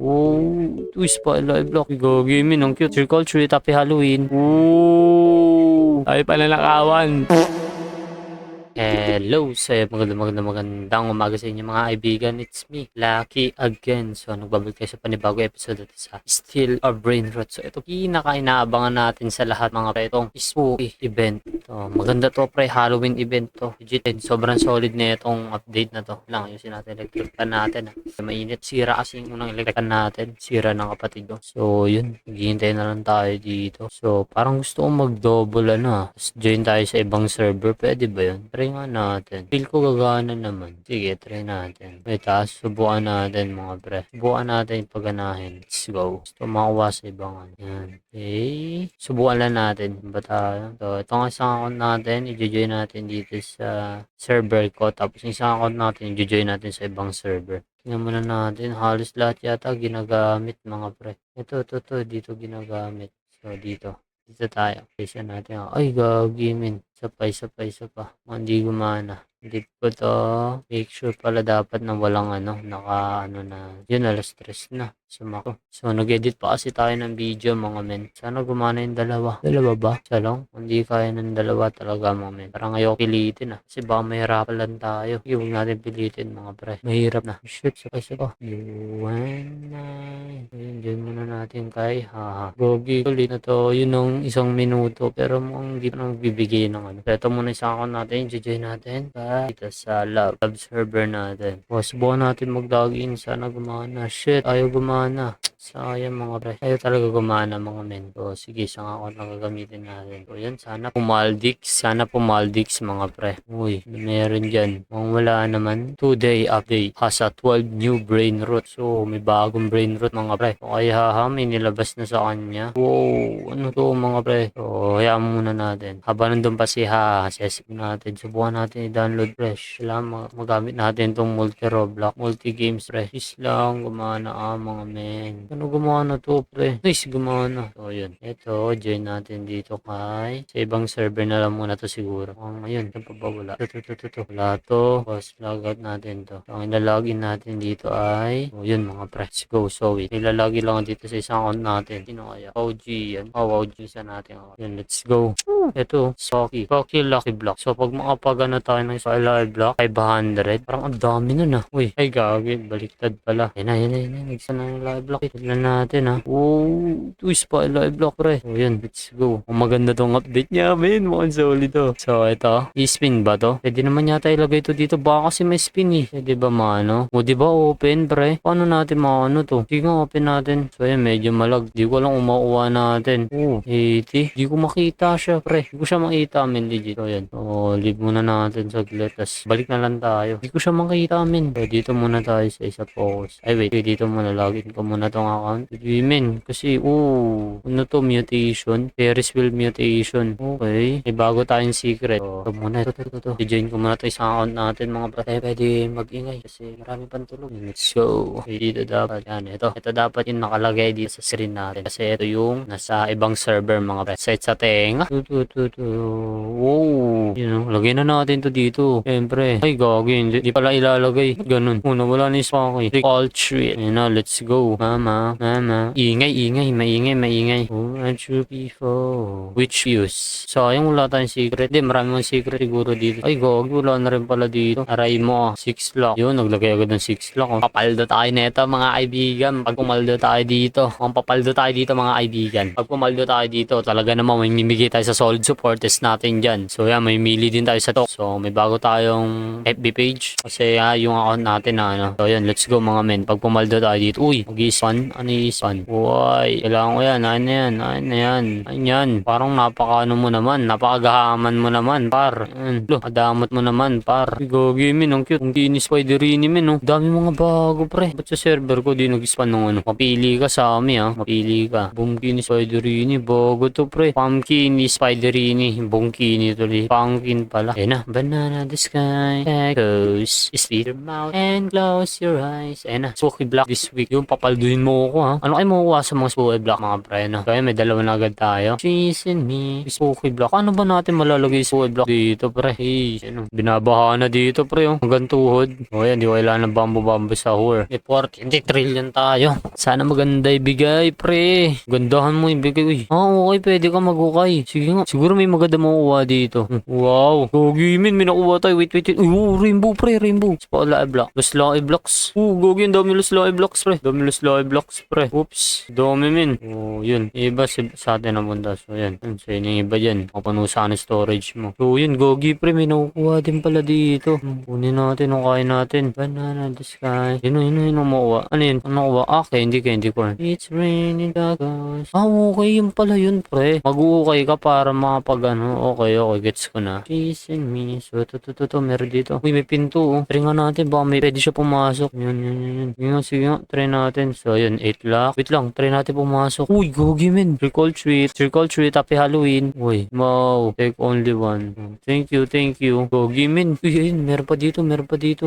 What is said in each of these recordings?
Twist pa live block. Gaming ang cute. Circle tree, happy Halloween. Ay pananakawan. Hello, magandang umaga sa inyo mga kaibigan. It's me, Lucky again. So, nagbabalik kayo sa panibago episode dito sa Still a Brain Rot. So, ito pinaka-inaabangan natin sa lahat mga pre. Itong spooky event. So, maganda to pre, Halloween event to. Legit, sobrang solid na itong update na to. Lang, yung natin electrican natin. Mainit, sira kasi yung unang electrican natin. Sira ng kapatid ko. So, yun, naghihintay na lang tayo dito. So, parang gusto kong mag-double Tapos join tayo sa ibang server. Pwede ba yun? Try nga natin. Feel ko gagana naman. Sige, try natin. Wait, subukan natin mga pre. Subukan natin paganahin. Let's go. Gusto makuha sa ibang ano. Yan. Okay. Subukan lang natin. Ba tayo? So, itong isang account natin, i-join natin dito sa server ko. Tapos isang account natin, i-join natin sa ibang server. Tingnan muna natin. Halos lahat yata ginagamit mga pre. Ito. Dito ginagamit. So, dito tayo. Isa natin. Ay, gagimin. Isa pa. Hindi gumana. Hindi ko to. Make sure pala dapat na walang naka na. Yun, alas stress na. Sumako. So, nag-edit pa kasi tayo ng video mga men. Sana gumana yung dalawa. Dalawa ba? Isa lang? Hindi kaya ng dalawa talaga mga men. Parang ayaw pilitin Kasi baka mahirapan lang tayo. Huwag natin pilitin mga pre. Mahirap na. Shit, isa pa. Diyan muna natin kay Gogi. Ulit na to. Yun ang isang minuto. Pero mukhang hindi pa nagbibigay ng Ito muna isang account natin. Join natin. Dito sa love server natin. Subukan natin mag-login. Sana gumana. Shit, ayaw gumana. Sayang mga pre. Ayaw talaga gumana mga men. So, sige, isang account na gagamitin natin. So, yan. Sana pumaldix mga pre. Uy, meron dyan. Kung wala naman, 2-day update. Has a 12 new brain root. So, may bagong brain root mga pre. So, kaya may nilabas na sa kanya. Wow, ano to mga pre? So, hayaan muna natin. Habang nandun pa si assess natin. Subukan natin i-download fresh. Kailangan magamit natin itong multi-roblox, multi-games fresh. Is lang, gumana mga men. Ano gumana to pre? Nice, gumana. So, yun. Ito, join natin dito kay sa ibang server na lang muna to siguro. Ngayon, saan pa ba wala? Ito. Wala to. Tapos, logout natin to. So, ang ilalogin natin dito ay yun mga pre. Let's go. So, wait. Ilalogin lang dito sa isang account natin. Sino kaya? OG yan. OG sa natin. Yun, let's go. Ito, Socky Lucky Block. So, pag makapagana tayo ng live block, 500. Parang ang dami nun Uy, ay gagi. Baliktad pala. Yan na. Nagsa ng live block. Tignan natin twist pa live block pre. So, yun. Let's go. Maganda tong update niya, man. Mukhang solid to. So, ito. I-spin ba to? Pwede naman yata ilagay to dito. Baka kasi may spin Pwede ba maano? O, diba open pre? Paano natin maano to? Sige nga, open natin. So, yan. Medyo malag. Di ko lang umakuha natin. 80. Di ko makita siya pre. Di ko siya makita legit. So, yan. So, leave muna natin saglit. Tapos, balik na lang tayo. Di ko siya makita So, dito muna tayo sa isa focus. Ay, wait. Dito muna. Login ko muna tong account. Kasi, ano to? Mutation. Ferris wheel mutation. Okay. May bago tayong secret. So, ito muna. Ito. I-join ko muna ito isang account natin mga pre. Pwede mag-ingay kasi marami pang tulog. Let's go. Okay, dito dapat. Yan. Ito dapat yung nakalagay dito sa screen natin. Kasi ito yung nasa ibang server mga pre. Set sa tenga. Wow. Lagay na natin to dito. Siyempre. Ay, gagawin. Hindi pala ilalagay. Ganun. Wala na yung spaki. All tree. Ayan na, let's go. Mama. Maingay. True people. Which views? Sayang wala tayong secret. Hindi, marami mong secret siguro dito. Ay, gagawin. Wala na rin pala dito. Aray mo. 6 lock. Yun, naglagay agad ng 6 lock. Papaldo tayo neto mga kaibigan. Pag pumaldo tayo dito. Mga kaibigan. Pag pumaldo tayo dito, talaga naman may mimigay tayo sa solid supporters natin dyan. So yan, may mili din tayo sa talk. So may bago tayong FB page. Kasi yung account natin So yan, let's go mga men. Pag pumaldo tayo dito. Uy, mag-i-spawn. Ano i-spawn? Uy, kailangan ko yan. Ano yan. Parang napakano mo naman. Napakagahaman mo naman, par. Adamot mo naman, par. Gogi min, ang cute. Ang dinis Spiderini min, Dami mga bago, pre. Ba't sa server ko di nag-spawn ng Mapili ka sa amin, Mapili ka. Pumpkin Spiderini. Bago to, pre. Pumpkin Spiderini. Bongkini tuloy. Pumpkin pala. Na. Banana the sky. Echoes. Speed your mouth and close your eyes. Na. Spooky Block this week. Yung papalduhin mo mo ko ha. Ano kayo makukuha sa mga spooky block mga pre no? Kaya may dalawa na agad tayo. She's in me. Spooky block. Ano ba natin malalagay spooky block dito pre? Hey, ano? Binabaha na dito pre oh. Hanggang tuhod. O yan, di ko kailangan ng bambu-bambu sa whore. 40 trillion tayo. Sana maganda ibigay pre. Gandahan mo ibigay. Uy. Okay, pwede ka mag-ukay. Sige nga. Siguro may maganda makukuha dito. Wow. Gogi min, may nakuha tayo. Wait. Uy, rainbow pre, rainbow. Spotlight block. Los Lucky Blocks. Gogi, ang dami Los Lucky Blocks pre. Dami Los Lucky Blocks pre. Oops. Dami min. Yun. Iba sa atin ang bunda. So yan. So yun yung iba dyan. Kapanusa na storage mo. So yun, Gogi pre, may nakukuha din pala dito. Kunin natin, kain natin. Banana in the sky. Yun ang makuha. Ano yun? Ano nakuha? Candy corn. It's raining dogs. Okay, yun pala yun pre. Mag-uukay ka para makapag ano. Okay, gets ko na. She's in me. So to, meron dito. Uy, may pinto oh. Try nga natin, baka may pwede siya pumasok. Yun. Sige nga, try natin. So yun, 8 lock. Wait lang, try natin pumasok. Uy, Gogi men. Circle treat, happy Halloween. Uy, wow. Take only one. Thank you. Gogi men. Uy, yun, meron pa dito.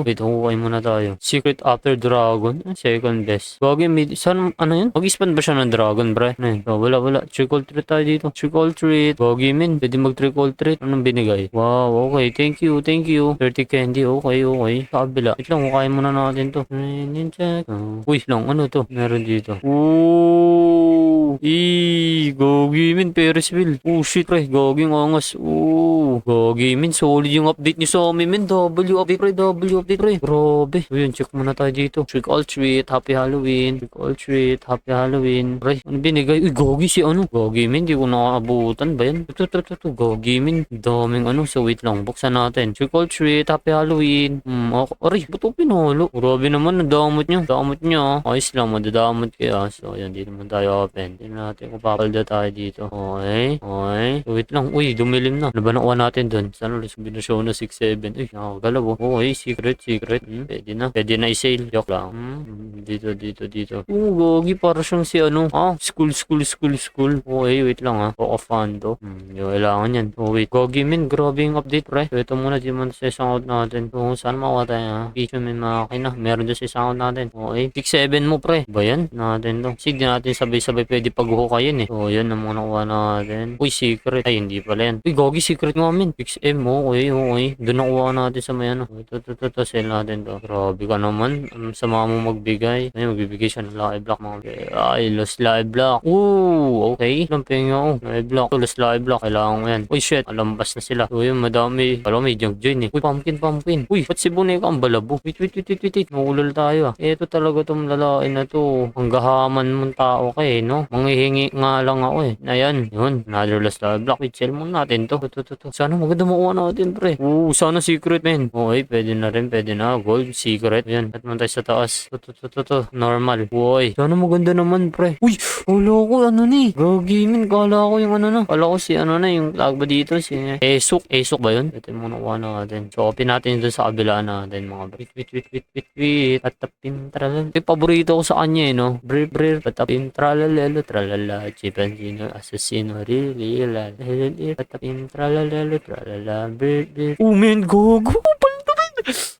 Wait, hukay muna tayo. Secret after dragon. Second best. Gogi men, saan, ano yun? Mag-expand ba siya ng dragon, bre? Ano yun? So, wala. Trickle treat tayo dito. Trickle treat. Gogi men, pwede mag-trickle treat. Anong binigay? Wow, okay. Thank you. 30 candy. Okay. Sa kabila. Wait lang, hukayin muna natin to. Uy, lang, ano to? Meron dito. Ooh. Gogi men, Ferris wheel. Oh, shit, pre. Gogi ngongas. Gogi men, solid yung update niyo sa amin, men. W update, pre. Grabe. So, yun, check muna tayo dito. Trick all treat, happy Halloween. Pre, ano binigay? Uy, Gogi si ano? Gogi men, di ko nakaabutan ba yan? Ito. Gogi men, daming ano. So, wait lang, buksan natin. Trick all treat, happy Halloween. Aray, ba't ito pinalo? Grabe naman, nadamot nyo. Ayos lang, madadamot kaya. So, yan, di naman tayo open. Tingnan natin kung papalda tayo dito. Okay. So, wait lang. Uy, dumilim na. Ano ba nakuha natin dun? Sana ulit binashow na 6-7. Uy, nakagalaw. Okay, secret. Pwede na i-sale. Joke lang. Dito. Gogi, para siyang si ano. School. Okay, wait lang ha. Poco fan to. Yung kailangan yan. Wait. Gogi min, grabe yung update pre. So, ito muna, di man sa isang out natin. So, saan makuha tayo ha? Picture may makina. Meron doon sa isang out natin. Okay. 6-7 mo pre. Ba yan? Natin to. Sige natin sabay-sabay pwede paghuhukayin eh. So, yan ang mga nakuha natin. Uy, secret. Ay, hindi pala yan. Uy, Gogi, secret nga min. 6M. Okay. Doon nakuha natin sa may ano. Ito. Sell natin to. Grabe ka naman. Sama mo magbigay. Ay, magbibigay siya ng Lucky Block mga. Ay, lost Lucky Block. Okay. Lamping ako. Lucky Block. Lost Lucky Block. Kailangan ko yan. Uy, shit. Alambas na sila. So, yun, madami. Alam, may junk join eh. Uy, pumpkin. Uy, ba't si Boneka ang balabo? Wait. Maulol tayo ah. Ito talaga tong lalaki na to. Ang gahaman mong tao ka eh, no? Manghihingi nga lang ako eh. Ayan. Yun. Another last Lucky Block. Wait, sell muna natin to. Sana maganda makuha natin, pre. Sana secret, men. Okay, pwede na. Gold, secret. Ayan. At man tayo sa taas. To. Normal. Uy. Sana maganda naman, pre. Uy, ulo ko, ano ni? Gogi, men. Kala ko yung ano na. Kala ko si ano na, yung tag ba dito? Si Esok ba yun? Ito muna kuha natin. So, open natin doon sa kabila natin, mga bro. Wait. Patapim, tralala. Yung paborito ko sa kanya eh, no? Brir. Patapim, tralala. Chipansino, assassino, really. Patapim, tralala. Brir. Men, gogo.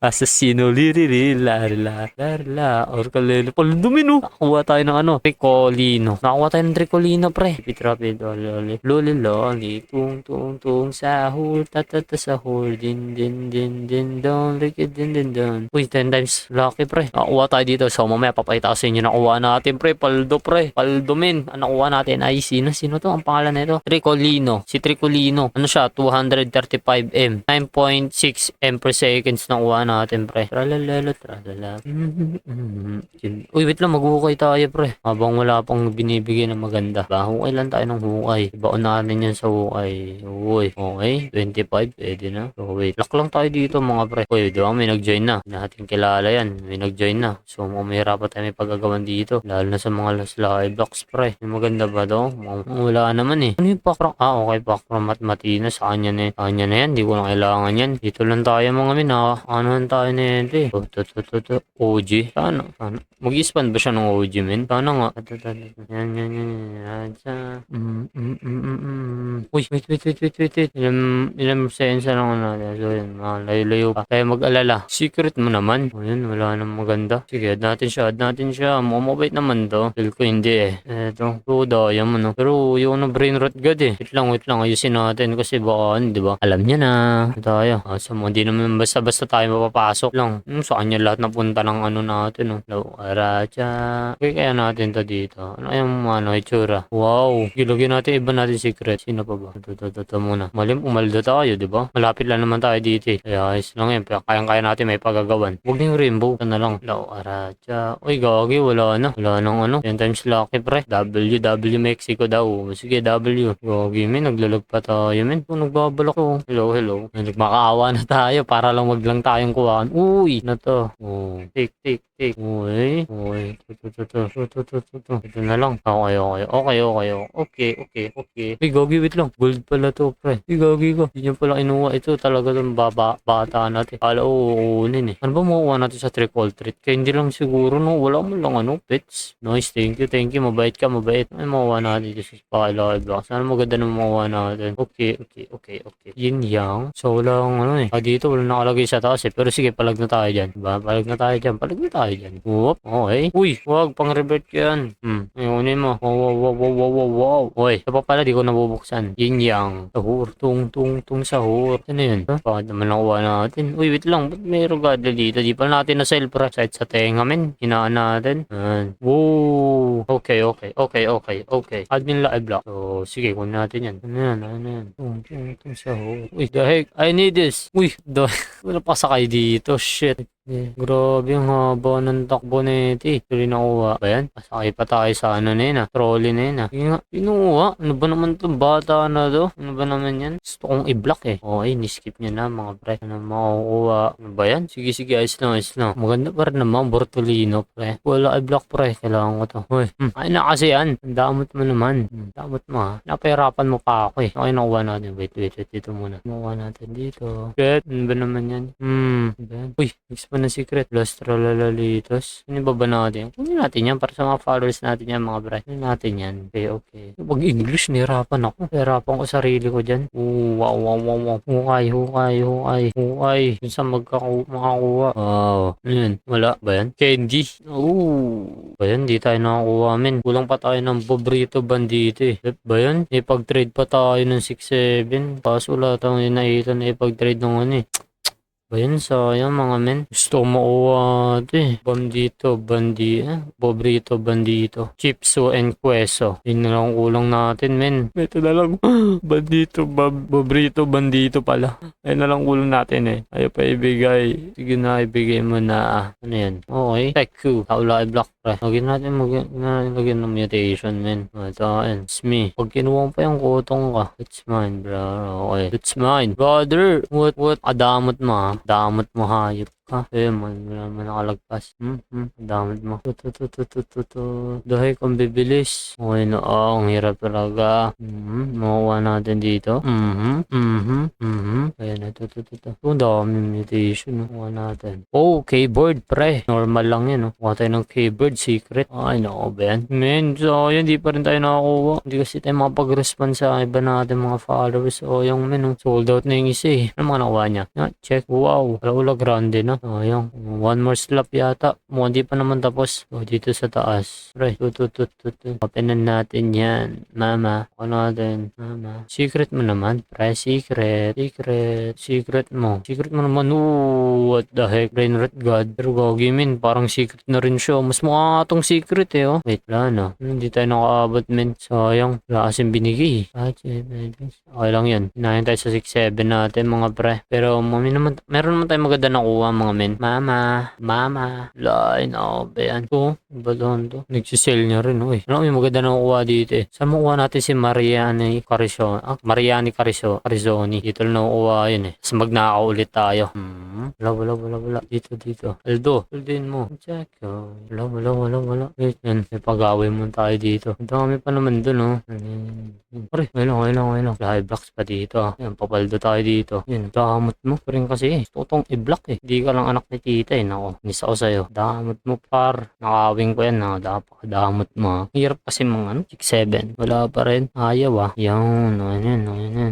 Assassino, la Orcalelo, Paldomino. Nakakuha tayo ng ano, Tricolino, pre. Rapid, loli, tung, sahur, sahur, din, don, likid, din. Uy, 10 times lucky, pre. Nakakuha tayo dito. So, mamaya papakita ko sa inyo nakuha natin, pre. Paldo, men. Ang nakuha natin ay sino to? Ang pangalan nito? Tricolino. Si Tricolino. Ano siya? 235M. 9.6 M per seconds nakuha natin, pre. Tralala. Uy, wait lang, maghuhukay tayo, pre. Habang wala pang binibigay na maganda. Hukay lang tayo ng hukay. Ibaon natin yan sa hukay. Uy, okay. 25, pwede na. So, wait. Lock lang tayo dito, mga pre. Uy, diba, may nag-join na. Hindi natin kilala yan. May nag-join na. So, mahirapan tayo may pagagawan dito. Lalo na sa mga last live blocks, pre. May maganda ba to? Wala naman eh. Ano yung background? Okay, background Matina. Sa kanya na yan. Di ko na kailangan yan. Dito lang tayo, mga min, ha. Anohan tayo nito eh. OG. Sana. Mag-expand ba siya ng OG, men? Sana nga. Yan. Uy, wait. Ilang sensya lang natin. So, yun. Layo-layo pa. Kaya mag-alala. Secret mo naman. O, yun. Wala nang maganda. Sige, add natin siya. Mabait naman to. Feel ko hindi eh. Eto. Daya mo, no? Pero, yung brain rot god eh. Wait lang. Ayusin natin. Kasi baka, di ba? Alam niya na. Tayo. Hindi naman basta-basta tayo mapapasok lang. Sa kanya lahat napunta ng ano natin, no? Low Aracha. Okay, kaya natin to dito. Ano yung itsura? Wow. Gilagyan natin, iba natin secret. Sino pa ba? Ito muna. Umaldo tayo, di ba? Malapit lang naman tayo dito eh. Kaya ayos lang yan. Kayang-kaya natin may pagagawan. Huwag na yung rainbow. Ito na lang. Low Aracha. Uy, gagi. Wala na. Wala nang 10 times lucky, pre. W Mexico daw. Sige, W. Gagi, men. Naglalag pa tayo, men. Nagbabalak ko. Hello. Nagmakaawa na tayo para lang wag lang tayong kuhaan. Uy, na to. Oh, take. Uy. Ito na lang. Okay. Uy, gogi, wait lang. Gold pala to, pre. Uy, gogi ko. Hindi niya pala inuha. Ito talaga itong bata natin. Kala uunin eh. Ano ba makuha natin sa trick or treat? Kaya hindi lang siguro, no? Wala mo lang pets. Nice, thank you. Mabait ka. Ay, makuha natin dito sa Spy Block. Sana maganda na makuha natin. Okay. Yin yang. So, wala akong dito wala nakalagay sa taas eh. Pero sige, palag na tayo dyan. Diba? Palag na tayo dyan. Whoop. Okay. Uy, wag. Pang-revert yan. Ayunin mo. Wow. Uy, ito pa pala, di ko nabubuksan. Yin yang. Sahur. Tung sahur. Ano yun? Bakit naman nakuha natin? Uy, wait lang. Ba't may rogada dito? Di pa natin na self-rush. Kahit sa tenga, men. Hinaan natin. Woo. Okay. Admin live block. So, sige, kunin natin yan. Ano yan? Tung sahur. Uy, the heck? I need this. Uy, wala pa sakay dito. Shit. Grabe ang haba ng takbo na ito eh. Tuloy nakuha ba yan? Pasakay pa tayo sa trolley na yun Sige nga, pinuha. Ano ba naman itong bata na to? Ano ba naman yan? Gusto kong i-block eh. Okay, niskip niya na mga pre. Ano makukuha? Ano ba yan? Sige, ayos lang. Maganda pa rin naman, Bortolino pre. Wala i-block pre. Kailangan ko to. Uy, ay na kasi yan. Ang damot mo naman. Damot mo ha. Napahirapan mo pa ako eh. Okay, nakuha natin. Wait. Dito muna. Nakuha natin dito. Shit, ano ba naman yan? Uy, pa ng secret. Lastralalitos. Ano ba natin? Kunin natin yan para sa mga followers natin yan, mga bro. Kunin natin yan. Okay. Pag English, nahirapan ako. Nahirapan ko sarili ko dyan. Wow. Hukay. Kung saan makakuha. Wow. Ano yan? Wala ba yan? Candy. Ba yan? Di tayo nakakuha, men. Kulang pa tayo ng Bobrito Bandito eh. Ba yan? Ipag-trade pa tayo ng 6-7. Kaso wala tayong nakita na ipag-trade ng Ayan, sayang mga men. Gusto ko makuha ito eh. Bobrito Bandito. Chipso and Queso. Yun na lang kulang natin, men. Ito na lang. Bobrito Bandito pala. Ayun na lang kulang natin eh. Ayaw pa ibigay. Sige na, ibigay mo na. Ano yan? Okay. Tech Q. Kaula i-block pre. Lagyan natin lagyan ng mutation, men. Ito, it's me. Pag kinuha pa yung kutong ka. It's mine, bro. Okay. It's mine. Brother. What? Adamot mo ha. Damot mo hayop ka. Wala man nakalagpas. Damot mo. Dahil kung bibilis. Okay na. Ang hirap talaga. Makuha natin dito. Ayan na. Ang dami mutation. Makuha natin. Oh, keyboard pre. Normal lang yan. Makuha tayo ng keyboard secret. Ay, nako ba yan? Men, so yun. Di pa rin tayo nakakuha. Hindi kasi tayo makapag-respond sa iba natin mga followers. So, yung sold out na yung isa eh. Ano mga nakuha niya? Check. Wow. Wala grande na. Ayun. One more slap yata. Mukhang di pa naman tapos. Dito sa taas. Pre. Openan natin yan. Mama. Natin. Mama. Secret mo naman. Pre. Secret mo. Secret mo naman. What the heck? Brain rot god. Pero gagi min. Parang secret na rin siya. Mas mukha tong secret eh. Wait lang hindi tayo nakaabot men. Sayang. Wala kasing binigay. Okay lang yan. Hinahin tayo sa 6-7 natin mga pre. Pero meron naman tayo maganda nakuha mga men. Mama. Line ba yan? Balon to. Nagsisell niya rin. May maganda nakuha dito eh. Saan makuha natin si Mariani Carizoni? Dito lang nakuha yun eh. Tapos magnakaw ulit tayo. Wala. Dito. Aldoin mo. Check. Wala. Wait, yan. May pag-away mo tayo dito. Ang dami pa naman dun, oh. Pare, okay lang. Live blocks pa dito, ah. Yan, papaldo tayo dito. Yan, damot mo. Pare kasi, gusto tong i-block, eh. Hindi ka lang anak ni tita, eh. Nako, miss ako sa'yo. Damot mo, par. Nakawing ko yan, ha. Damot mo, ha. Hirap kasi mga, 6-7. Wala pa rin. Ayaw, ah. Yan.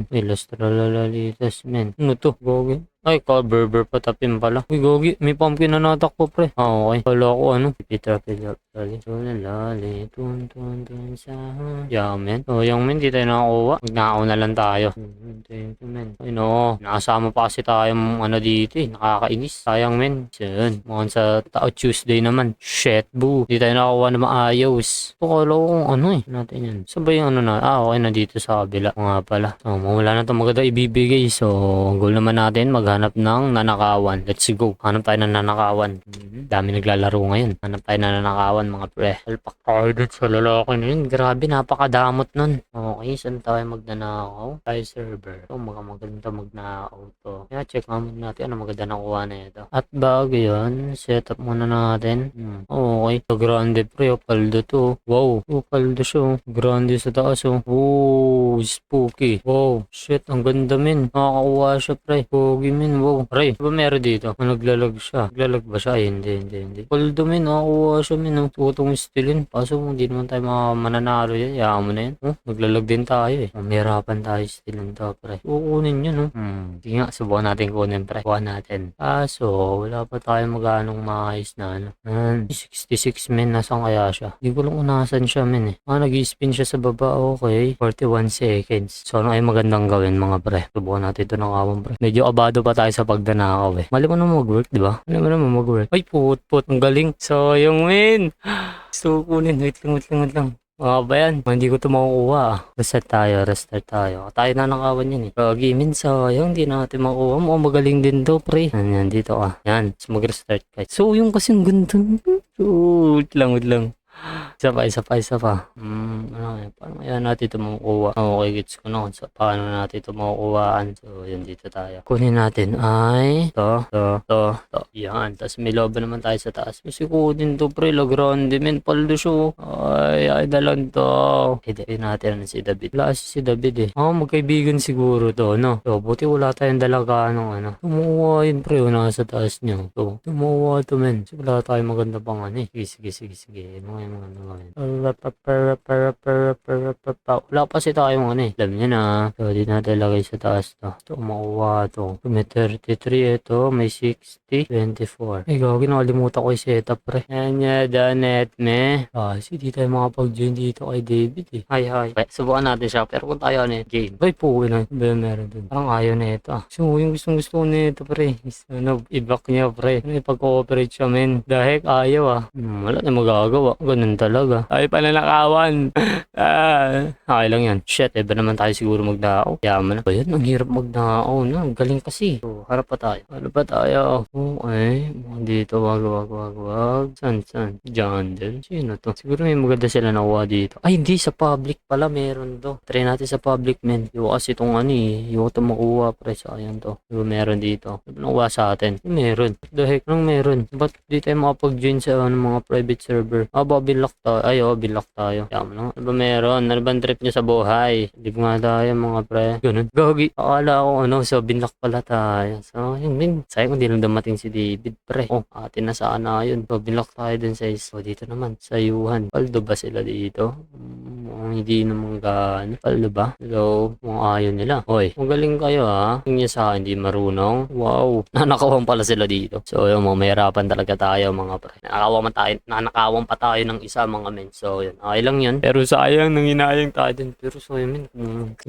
Uy, lost tralalitas, men. Ano to? Gogi. Ay, Berber pa tapim pala. Uy, gogi. May pumpkin na natakpo, pre. Okay. Kala ko, Peter Lali. Tun sa. Yamen. So, yung men, di tayo nakakuha. Magnakaw na lang tayo. Thank you, men. Ay, no. Nakasama pa kasi tayong dito, eh. Nakakainis. Sayang, men. Yan. Mukhang sa Tuesday naman. Shit, boo. Di tayo nakakuha na maayos. Ito, kala ko natin yan. Sabay yung okay na dito sa kabila. Nga pala. Wala na itong maganda ibibigay. So, goal naman natin maghanap ng nanakawan. Let's go. Hanap tayo ng nanakawan. Dami naglalaro ngayon. Hanap tayo ng nanakawan, mga pre. Alpak tayo dun sa lalaki na yun. Grabe, napakadamot nun. Okay, saan tayo magnanakaw? Tayo server. So, maganda magnakaw to. Kaya check naman natin ano maganda nakuha na ito. At bago yun, setup muna natin. Okay. So, grande pre. Paldo to. Wow. Paldo siya. Grande sa taas. Spooky. Wow. Shit, ang ganda min. Nakakakuha siya pre. Pogi min. Wow. Pre, diba meron dito? Naglalag siya. Naglalag ba siya? Hindi. Paldo min. Nakakakuha siya min. Tutong stilin. Kaso hindi naman tayo mananalo yan. Yaan mo na yan. Naglalag din tayo eh. Mahirapan tayo stilin to pre. Kukunin yun Sige nga. Subukan natin kunin pre. Kuha natin. Kaso wala pa tayo magano'ng maayos na 66 min. Nasaan kaya siya? Hindi ko lang unasan siya min eh. Nag-spin siya sa baba. Okay. 41 seconds. So ano ay magandang gawin mga pre? Subukan natin ito ng awang pre. Medyo abado pa tayo sa pagdanakaw eh. Mali mo naman mag-work, di ba? Ay, put. Ang galing. So, yung win. So, kunin. Wait lang. Ba yan? Hindi ko ito makukuha. Restart tayo. Tayo na nakawan yan eh. Gagi, sayang. Hindi natin makukuha. Mukhang magaling din to, pre. Yan, dito ka. Yan. So, mag-restart ka. So, yung kasing ganda. Wait lang. Isa pa. Paano kaya natin ito makukuha? Okay, gets ko na kung paano natin ito makukuhaan. So, yan dito tayo. Kunin natin ay to. Yan. Tapos may loba naman tayo sa taas. Kasi kunin to pre. Lagrande men. Paldo siya. Ay dalan to. Hindi natin si David. Wala si David eh. Magkaibigan siguro to, no? So, buti wala tayong dalaga tumuha yun pre. Nasa taas niya. So, tumuha to men. So, wala tayong maganda pang Sige. Wala pa kasi tayong alam niya na. So, di natin lagay sa taas to. Ito, makuha to. May 33 ito. May 60. 24. Ay, gawin. Nakalimutan ko yung setup pre. Yan danet me. Kasi di tayo makapag-join dito kay David eh. Hi. Subukan natin siya. Pero kung tayo game. Ay, puwi na. Meron dun. Parang ayaw na ito. So, yung gusto ko na ito pre. I-block niya pre. Pag-cooperate siya men. Dahil ayaw wala na magagawa. Ganun talaga. Ay, pananakawan. Okay lang yan. Shit, iba naman tayo siguro magdao. Yaman na. Ayun, ang hirap magdao na. Galing kasi. So, harap pa tayo. Okay. Dito, wag. San? Diyan din. Sino to? Siguro may maganda sila nakuha dito. Ay, hindi. Sa public pala meron to. Try natin sa public, men. Yung kasi itong yung ito makuha, pre. Sayang to. Diba meron dito? Diba nakuha sa atin? Meron. The heck? Anong meron? Ba't di tayo makapag-join sa mga private server? Binlock tayo. Ay, binlock tayo. Yaman na. Diba meron? Ano bang trip nyo sa buhay? Di nga tayo, mga pre. Ganun. Gagi. Akala ko, so binlock pala tayo. So, yun. Sayang hindi lang dumating si David, pre. Atin na sana yun. So, binlock tayo dun sa dito naman. Sa Yuhan. Paldo ba sila dito? Hindi naman gano'n. Paldo ba? Hello? Ayaw nila. Hoy, magaling kayo Yung niya sa hindi marunong. Wow. Nanakawan pala sila dito. So, yun, mahirapan talaga tayo, mga pre. Nanakawan pa tayo ng isa, mga men. So, yun. Okay lang yun. Pero sayang, nanginayang tayo din. Pero so, yun,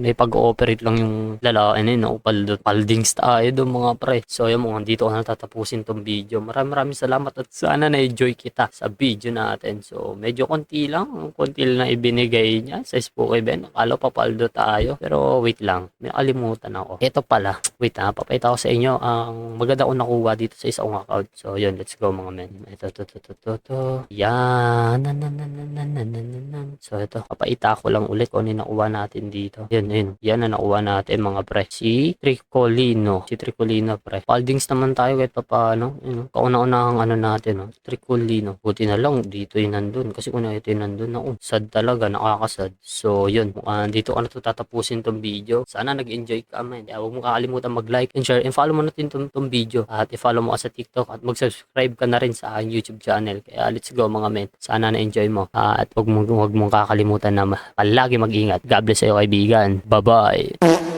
may pag-ooperate lang yung lalaki na yun. Paldings tayo doon, mga pre. So, yun, dito ko na tatapusin tong video. Maraming salamat at sana na-enjoy kita sa video natin. So, medyo konti lang na ibinigay niya. Yan, sa Spooky Ben. Akala ko papaldo tayo. Pero wait lang. May nakalimutan ako. Ito pala. Wait ha. Papakita ko sa inyo ang maganda ko nakuha dito sa isang account. So yun, let's go mga men. Ito. Yan. So ito. Papakita ko lang ulit kung ano yung nakuha natin dito. Yan. Yan na nakuha natin mga pre. Si Tricolino, pre. Paldings naman tayo kahit papaano. Kauna-una ang ano natin. No? Tricolino. Buti na lang dito yung nandun. Kasi kung ito yung nandun, sad talaga, nakakasad. So yun, dito ka na to tatapusin tong video. Sana nag-enjoy ka man. Huwag mo kakalimutan mag-like and share and follow mo natin tong video. At i-follow mo ka sa TikTok at mag-subscribe ka na rin sa aking YouTube channel. Kaya let's go mga men. Sana na-enjoy mo. At huwag mong kakalimutan na palagi mag-ingat. God bless sa'yo kaibigan. Bye-bye.